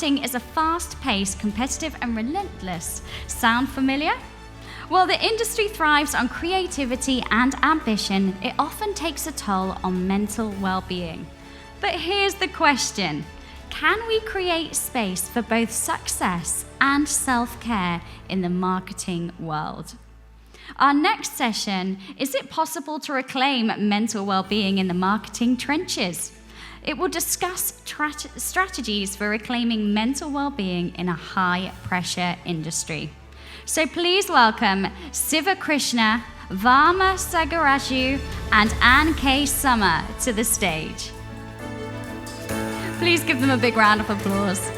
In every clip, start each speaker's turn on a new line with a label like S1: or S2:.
S1: marketing is a fast-paced, competitive, and relentless. Sound familiar? While the industry thrives on creativity and ambition, it often takes a toll on mental well-being. But here's the question: can we create space for both success and self-care in the marketing world? Our next session, is it possible to reclaim mental well-being in the marketing trenches? It will discuss strategies for reclaiming mental well-being in a high-pressure industry. So please welcome Siva Krishna, Varma Sagaraju, and Ann K. Summer to the stage. Please give them a big round of applause.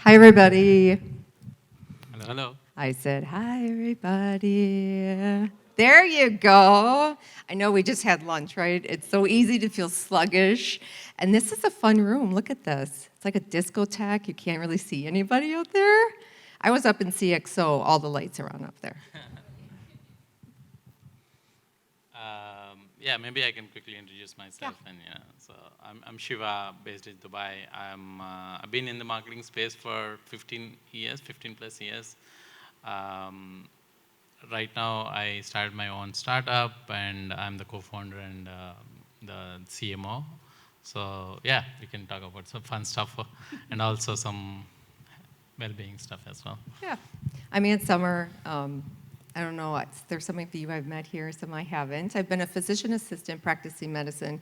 S2: Hi, everybody.
S3: Hello, hello.
S2: I said, hi, everybody. There you go. I know we just had lunch, right? It's so easy to feel sluggish. And this is a fun room. Look at this. It's like a discotheque. You can't really see anybody out there. I was up in CXO. All the lights are on up there.
S3: Yeah, maybe I can quickly introduce myself.
S2: Yeah.
S3: And so I'm Shiva, based in Dubai. I've been in the marketing space for 15 plus years. Right now, I started my own startup, and I'm the co-founder and the CMO. So yeah, we can talk about some fun stuff and also some well-being stuff as well.
S2: Yeah. I'm Ann Summer. I don't know, there's some of you I've met here, some I haven't. I've been a physician assistant practicing medicine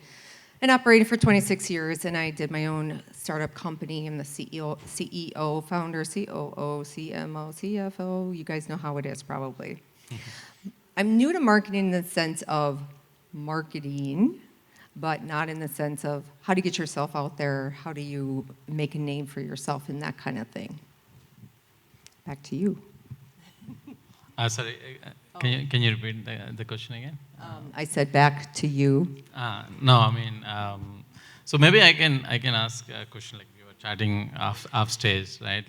S2: and operating for 26 years, and I did my own startup company. I'm the CEO, founder, COO, CMO, CFO. You guys know how it is, probably. I'm new to marketing in the sense of marketing, but not in the sense of how to get yourself out there, how do you make a name for yourself, and that kind of thing. Back to you.
S3: Sorry, can you repeat the question again?
S2: I said back to you.
S3: No, I mean, so maybe I can ask a question like we were chatting off stage, right?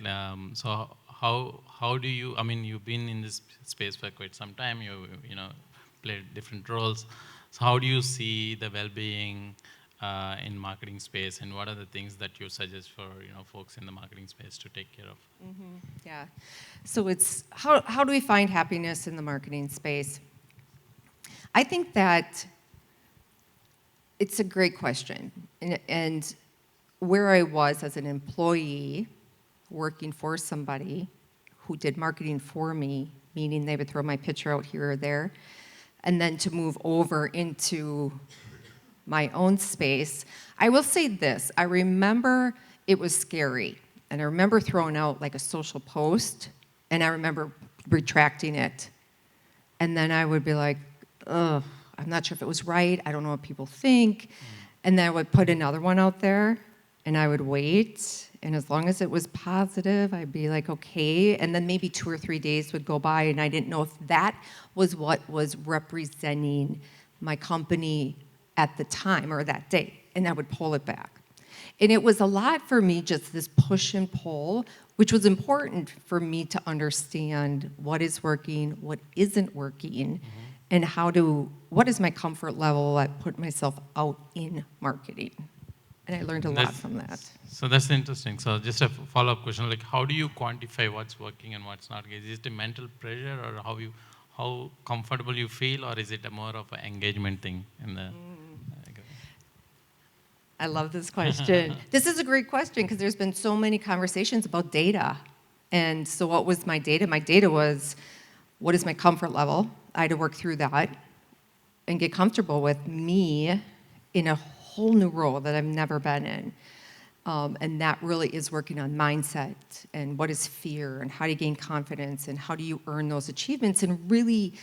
S3: So how do you? I mean, you've been in this space for quite some time. You played different roles. So how do you see the well-being in marketing space, and what are the things that you suggest for folks in the marketing space to take care of?
S2: Mm-hmm. Yeah. So it's how do we find happiness in the marketing space? I think that it's a great question. And where I was as an employee working for somebody who did marketing for me, meaning they would throw my picture out here or there, and then to move over into my own space, I will say this. I remember it was scary. And I remember throwing out like a social post, and I remember retracting it. And then I would be like, ugh, I'm not sure if it was right. I don't know what people think. And then I would put another one out there, and I would wait. And as long as it was positive, I'd be like, okay. And then maybe 2 or 3 days would go by, and I didn't know if that was what was representing my company at the time or that day. And I would pull it back. And it was a lot for me, just this push and pull, which was important for me to understand what is working, what isn't working, and what is my comfort level at putting myself out in marketing. And I learned a lot from that.
S3: So that's interesting. So just a follow-up question, like how do you quantify what's working and what's not? Is it a mental pressure, or how comfortable you feel, or is it more of an engagement thing in the...
S2: I love this question. This is a great question because there's been so many conversations about data. And so what was my data? My data was, what is my comfort level? I had to work through that and get comfortable with me in a whole new role that I've never been in. And that really is working on mindset and what is fear and how do you gain confidence and how do you earn those achievements and really,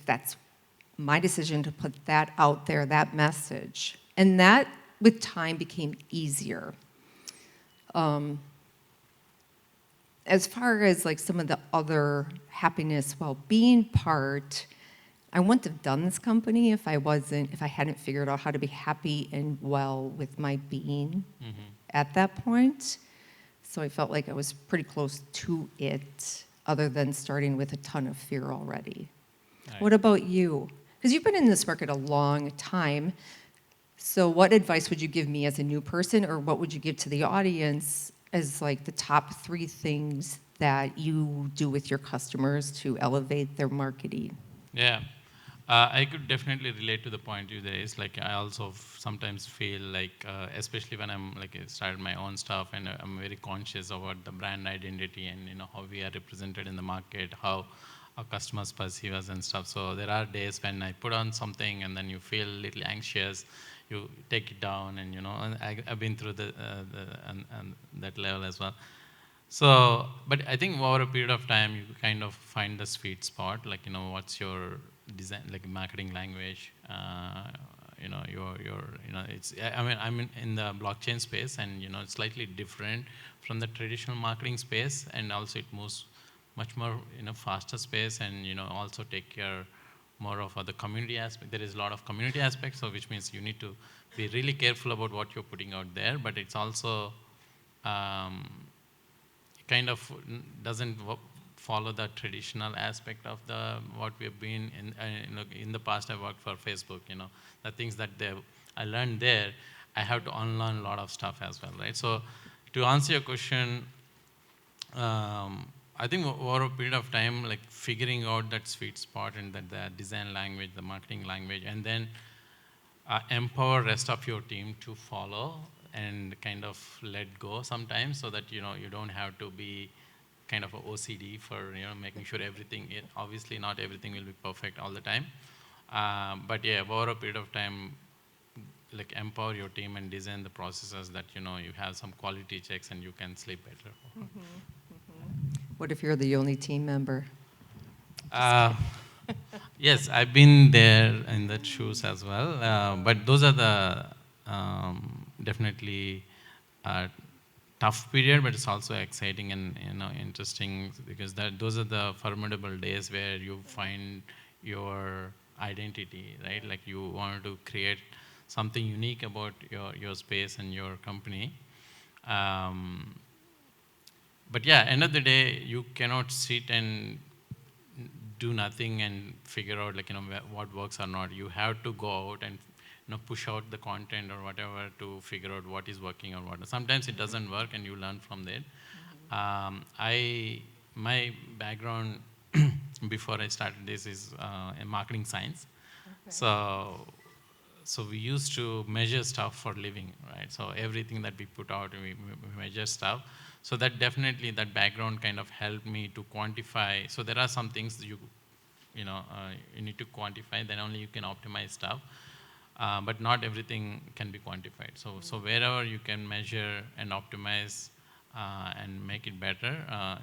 S2: that's my decision to put that out there, that message. And that, with time, became easier. As far as like some of the other happiness, well-being part, I wouldn't have done this company if I hadn't figured out how to be happy and well with my being at that point. So I felt like I was pretty close to it, other than starting with a ton of fear already.
S3: Right.
S2: What about you? Because you've been in this market a long time. So what advice would you give me as a new person, or what would you give to the audience as like the top 3 things that you do with your customers to elevate their marketing?
S3: Yeah. I could definitely relate to the point you raised. Like I also sometimes feel like, especially when I'm like I started my own stuff, and I'm very conscious about the brand identity and how we are represented in the market, how our customers perceive us and stuff. So there are days when I put on something and then you feel a little anxious, you take it down, and and I've been through and that level as well. So, but I think over a period of time, you kind of find the sweet spot, like, what's your design, like marketing language, it's, I mean, I'm in the blockchain space, and, it's slightly different from the traditional marketing space, and also it moves much more in a faster space, and, also take care more of the community aspect. There is a lot of community aspects, so which means you need to be really careful about what you're putting out there, but it's also, kind of doesn't follow the traditional aspect of what we've been in. In the past, I worked for Facebook. The things that I learned there, I have to unlearn a lot of stuff as well, right? So, to answer your question, I think over a period of time, like figuring out that sweet spot and that the design language, the marketing language, and then empower rest of your team to follow and kind of let go sometimes, so that you don't have to be kind of a OCD for making sure everything. Obviously, not everything will be perfect all the time, but yeah, over a period of time, like empower your team and design the processes that you have some quality checks and you can sleep better.
S2: What if you're the only team member?
S3: Yes, I've been there in that shoes as well. But those are the definitely tough period, but it's also exciting and interesting, because those are the formidable days where you find your identity, right? Like you want to create something unique about your space and your company. But yeah, end of the day, you cannot sit and do nothing and figure out like what works or not. You have to go out and push out the content or whatever to figure out what is working or what. Sometimes it doesn't work and you learn from there. My background before I started this is in marketing science. Okay. So we used to measure stuff for living, right? So everything that we put out, we measure stuff. So that definitely, that background kind of helped me to quantify. So there are some things that you need to quantify, then only you can optimize stuff. But not everything can be quantified. So wherever you can measure and optimize and make it better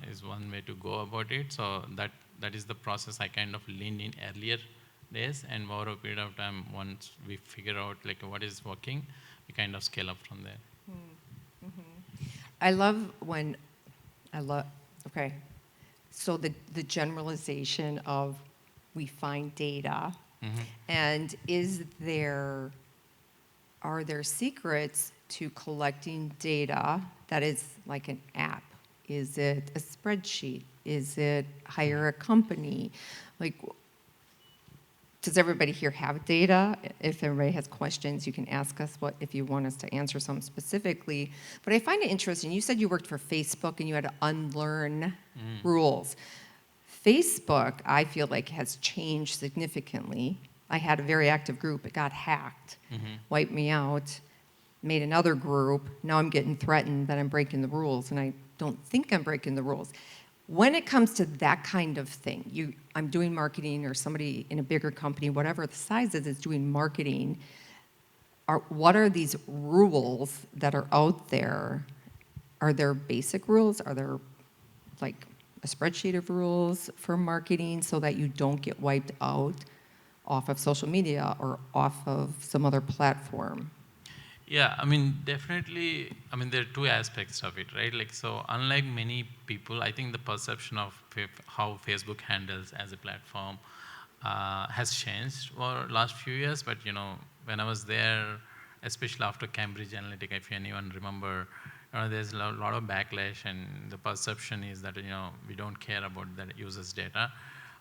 S3: is one way to go about it. So that is the process I kind of leaned in earlier days, and over a period of time, once we figure out like what is working, we kind of scale up from there.
S2: I love okay, so the generalization of we find data, and are there secrets to collecting data that is like an app? Is it a spreadsheet? Is it hire a company? Like, does everybody here have data? If everybody has questions, you can ask us if you want us to answer some specifically. But I find it interesting. You said you worked for Facebook and you had to unlearn rules. Facebook, I feel like, has changed significantly. I had a very active group. It got hacked, wiped me out, made another group. Now I'm getting threatened that I'm breaking the rules, and I don't think I'm breaking the rules. When it comes to that kind of thing, I'm doing marketing, or somebody in a bigger company, whatever the size is doing marketing, what are these rules that are out there? Are there basic rules? Are there like a spreadsheet of rules for marketing so that you don't get wiped out off of social media or off of some other platform?
S3: Yeah, I mean, definitely, I mean, there are two aspects of it, right? Like, so unlike many people, I think the perception of how Facebook handles as a platform has changed over last few years. But when I was there, especially after Cambridge Analytica, if anyone remember, there's a lot of backlash, and the perception is that we don't care about the users' data.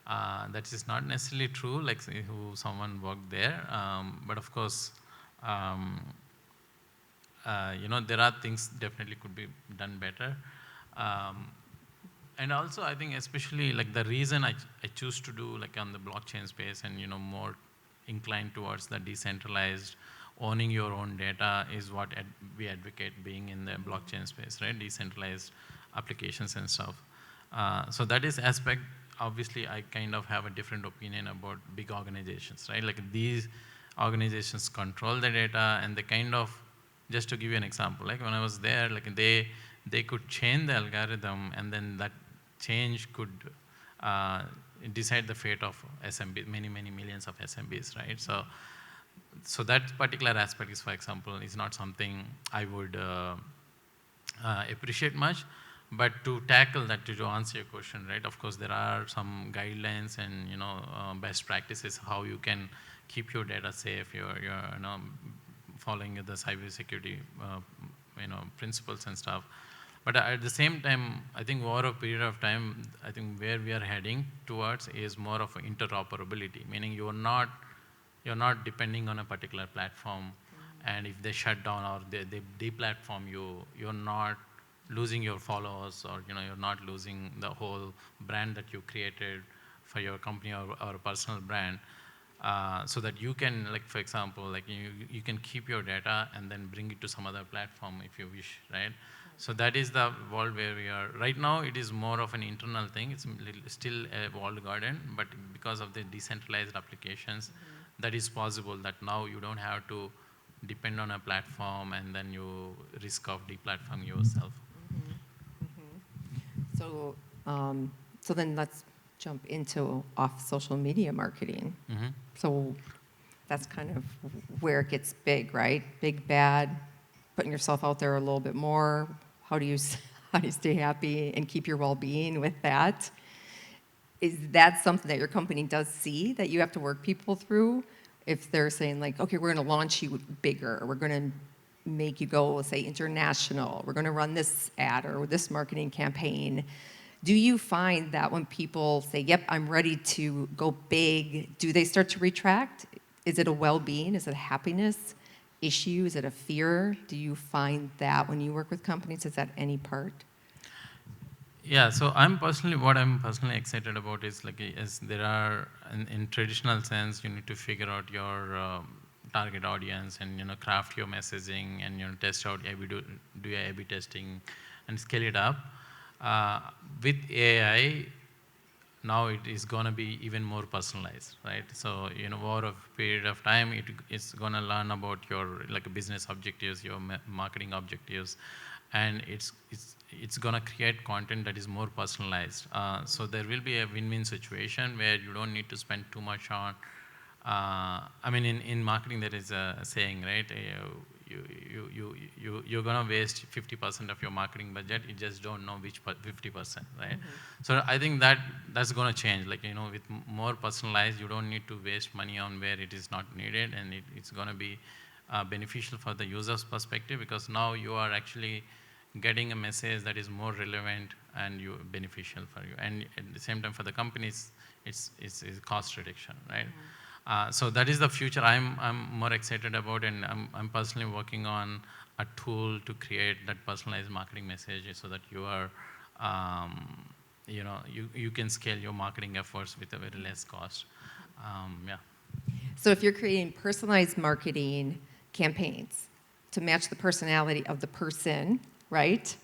S3: That is not necessarily true. Like who someone worked there, but of course, there are things definitely could be done better. And also, I think especially like the reason I choose to do like on the blockchain space and more inclined towards the decentralized, owning your own data is what we advocate being in the blockchain space, right? Decentralized applications and stuff. So that is aspect. Obviously, I kind of have a different opinion about big organizations, right? Like these organizations control the data, and they kind of, just to give you an example, like when I was there, like they could change the algorithm, and then that change could decide the fate of SMB, many millions of SMBs, right? So that particular aspect is, for example, is not something I would appreciate much. But to tackle that, to answer your question, right? Of course, there are some guidelines and best practices how you can keep your data safe. You're following the cybersecurity principles and stuff. But at the same time, I think over a period of time, I think where we are heading towards is more of interoperability, meaning you're not depending on a particular platform, and if they shut down or they deplatform you, you're not losing your followers, or you're not losing the whole brand that you created for your company or a personal brand. So that you can, like for example, like you can keep your data and then bring it to some other platform if you wish, right? So that is the world where we are right now. It is more of an internal thing. It's still a walled garden, but because of the decentralized applications, that is possible. That now you don't have to depend on a platform and then you risk of deplatforming yourself.
S2: So, so then let's jump into off social media marketing. So that's kind of where it gets big, right? Big, bad, putting yourself out there a little bit more. How do you stay happy and keep your well-being with that? Is that something that your company does see that you have to work people through? If they're saying like, okay, we're going to launch you bigger, we're going to make you go, say, international, we're going to run this ad or this marketing campaign. Do you find that when people say, yep, I'm ready to go big, do they start to retract? Is it a well-being? Is it a happiness issue? Is it a fear? Do you find that when you work with companies, is that any part?
S3: Yeah, so what I'm personally excited about is like, is there are, in traditional sense, you need to figure out your target audience and craft your messaging and test out do your A/B testing and scale it up. With AI, now it is going to be even more personalized, right? So over a period of time, it's going to learn about your like business objectives, your marketing objectives, and it's going to create content that is more personalized. So there will be a win-win situation where you don't need to spend too much on. I mean, in marketing, there is a saying, right? You're going to waste 50% of your marketing budget. You just don't know which 50%, right? So I think that's going to change. Like, with more personalized, you don't need to waste money on where it is not needed, and it's going to be beneficial for the user's perspective, because now you are actually getting a message that is more relevant and beneficial for you. And at the same time, for the companies, it's cost reduction, right? So that is the future I'm more excited about, and I'm personally working on a tool to create that personalized marketing message so that you are, you can scale your marketing efforts with a very less cost. Yeah.
S2: So if you're creating personalized marketing campaigns to match the personality of the person, right?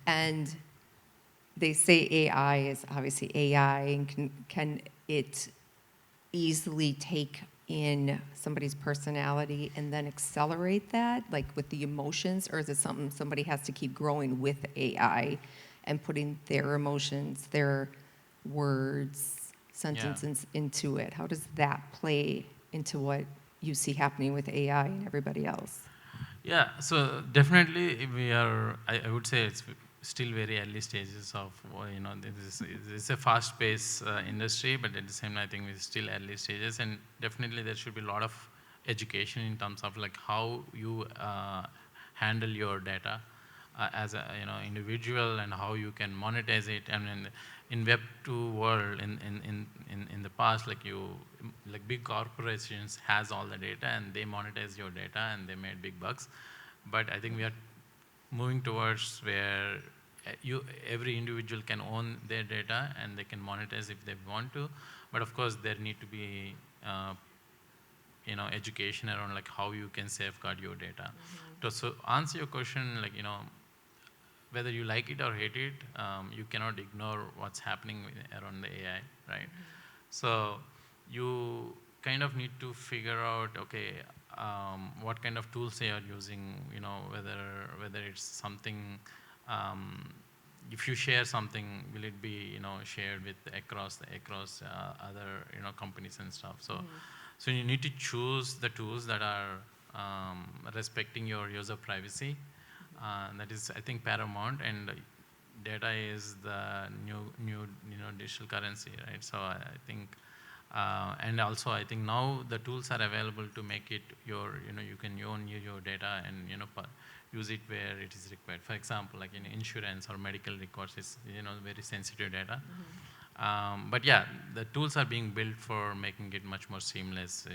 S2: And they say AI is obviously AI, and can it easily take in somebody's personality and then accelerate that, like with the emotions, or is it something somebody has to keep growing with AI and putting their emotions, their words, sentences into it? How does that play into what you see happening with AI and everybody else?
S3: Yeah, so definitely we are, I would say it's still very early stages of, this is a fast-paced industry, but at the same time, I think we're still early stages, and definitely there should be a lot of education in terms of like how you handle your data as a individual, and how you can monetize it. And in Web 2 world, in the past, like big corporations has all the data and they monetize your data and they made big bucks. But I think we are moving towards where every individual can own their data and they can monetize if they want to. But of course, there need to be education around like how you can safeguard your data. So answer your question, like whether you like it or hate it, you cannot ignore what's happening around the AI, right? So you kind of need to figure out, okay, what kind of tools they are using, whether it's something, if you share something, will it be shared with across other companies and stuff. So you need to choose the tools that are respecting your user privacy. That is, I think, paramount, and data is the new digital currency, right? So I think, and also I think now the tools are available to make it you can own your data and use it where it is required. For example, like in insurance or medical records, it's very sensitive data. But yeah, the tools are being built for making it much more seamless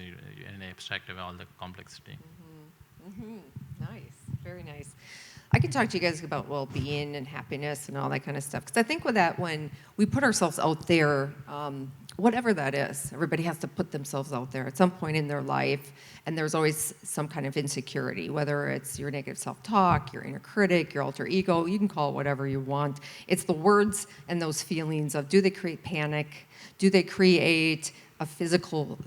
S3: and abstract away all the complexity.
S2: Nice, very nice. I can talk to you guys about well-being and happiness and all that kind of stuff. Because I think with that, when we put ourselves out there, whatever that is, everybody has to put themselves out there at some point in their life. And there's always some kind of insecurity, whether it's your negative self-talk, your inner critic, your alter ego. You can call it whatever you want. It's the words and those feelings of, do they create panic? Do they create a physical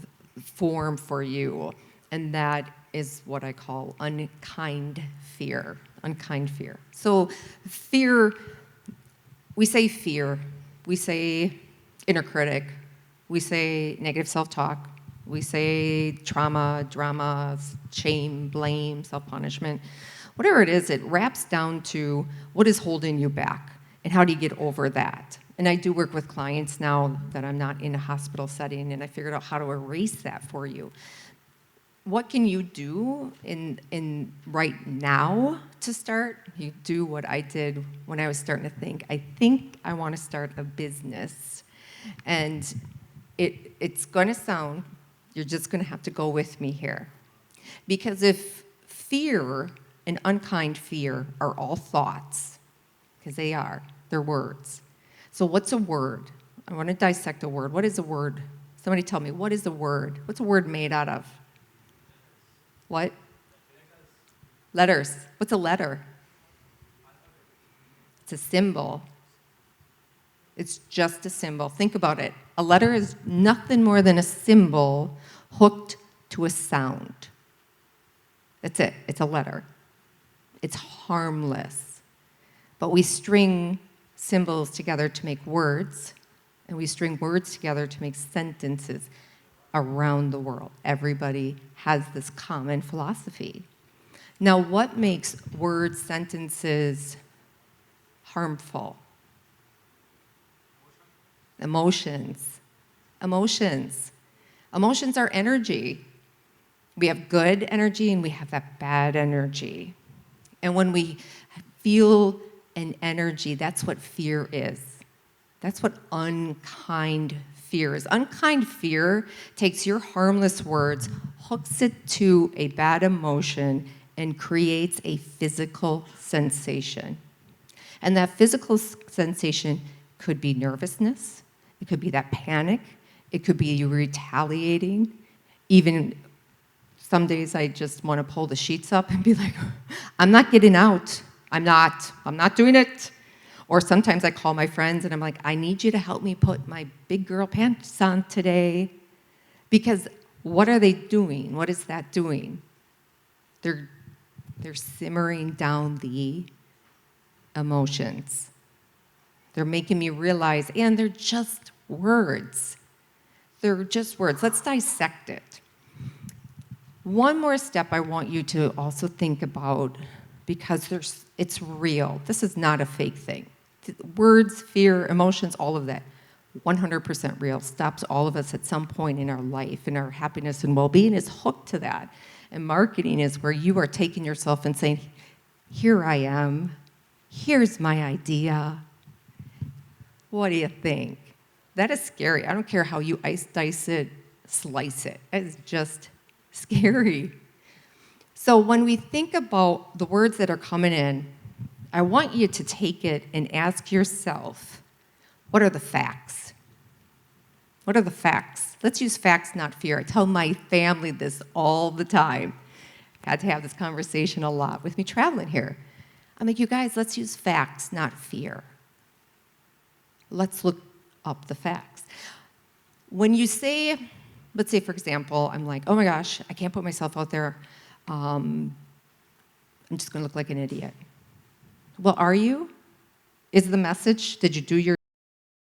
S2: form for you? And that is what I call unkind fear. Unkind fear. So fear, we say inner critic, we say negative self-talk, we say trauma, drama, shame, blame, self-punishment. Whatever it is, it wraps down to what is holding you back and how do you get over that. And I do work with clients now that I'm not in a hospital setting, and I figured out how to erase that for you. What can you do in right now to start? You do what I did when I was starting to think. I think I want to start a business. And it's going to sound, you're just going to have to go with me here. Because if fear and unkind fear are all thoughts, because they're words. So what's a word? I want to dissect a word. What is a word? Somebody tell me, what is a word? What's a word made out of? What? Letters. What's a letter? It's a symbol. It's just a symbol. Think about it. A letter is nothing more than a symbol hooked to a sound. That's it. It's a letter. It's harmless. But we string symbols together to make words, and we string words together to make sentences around the world. Everybody has this common philosophy. Now, what makes words, sentences harmful? Emotions. Emotions. Emotions are energy. We have good energy and we have that bad energy. And when we feel an energy, that's what fear is. That's what unkind fear is. Unkind fear takes your harmless words, hooks it to a bad emotion, and creates a physical sensation. And that physical sensation could be nervousness, it could be that panic, it could be you retaliating. Even some days I just want to pull the sheets up and be like, I'm not getting out. I'm not doing it. Or sometimes I call my friends and I'm like, I need you to help me put my big girl pants on today. Because what are they doing? What is that doing? They're simmering down the emotions. They're making me realize, and they're just words. They're just words. Let's dissect it. One more step I want you to also think about because it's real. This is not a fake thing. Words, fear, emotions, all of that, 100% real. Stops all of us at some point in our life, and our happiness and well-being is hooked to that. And marketing is where you are taking yourself and saying, here I am, here's my idea. What do you think? That is scary. I don't care how you dice it, slice it. It's just scary. So when we think about the words that are coming in, I want you to take it and ask yourself, what are the facts? What are the facts? Let's use facts, not fear. I tell my family this all the time. I had to have this conversation a lot with me traveling here. I'm like, you guys, let's use facts, not fear. Let's look up the facts. When you say, let's say, for example, I'm like, oh my gosh, I can't put myself out there. I'm just going to look like an idiot. Well, are you? Is the message, did you do your